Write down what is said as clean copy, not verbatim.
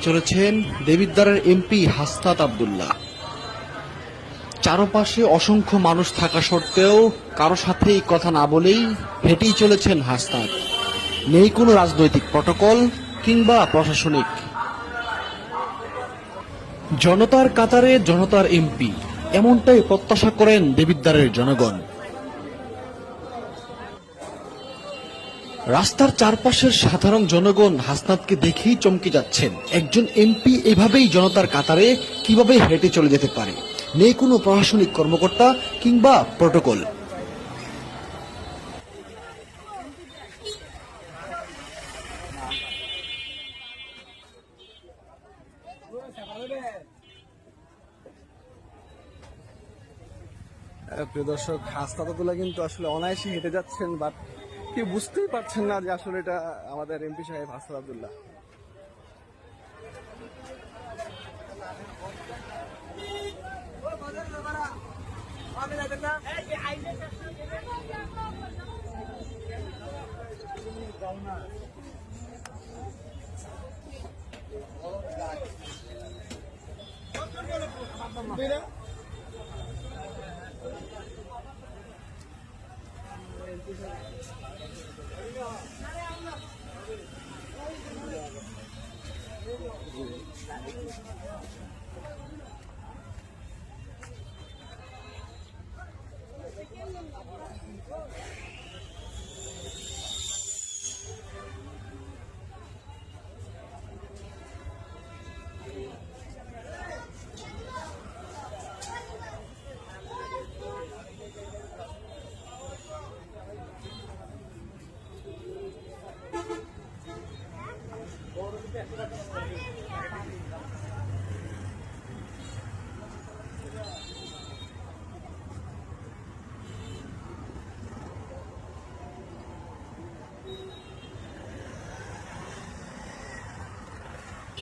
চলেছেন দেবিদ্বারের এমপি হাসনাত আব্দুল্লাহ। চারপাশে অসংখ্য মানুষ থাকা সত্ত্বেও কারো সাথেই কথা না বলেই হেঁটেই চলেছেন হাসনাত। নেই কোনো রাজনৈতিক প্রটোকল কিংবা প্রশাসনিক। জনতার কাতারে জনতার এমপি, এমনটাই প্রত্যাশা করেন দেবিদ্বারের জনগণ। রাস্তার চারপাশের সাধারণ জনগণ হাসনাতকে দেখেই চমকে যাচ্ছেন। একজন এমপি এভাবেই জনতার কাতারে কিভাবে হেঁটে চলে যেতে পারে? নেই কোনো প্রশাসনিক কর্মকর্তা কিংবা প্রটোকল। প্রিয় দর্শক, হাসনাত আব্দুল্লাহ কিন্তু আসলে অনায়াসে হেঁটে যাচ্ছেন, বাট কেউ বুঝতেই পারছেন না যে আসলে এটা আমাদের এমপি সাহেব হাসনাত আব্দুল্লাহ।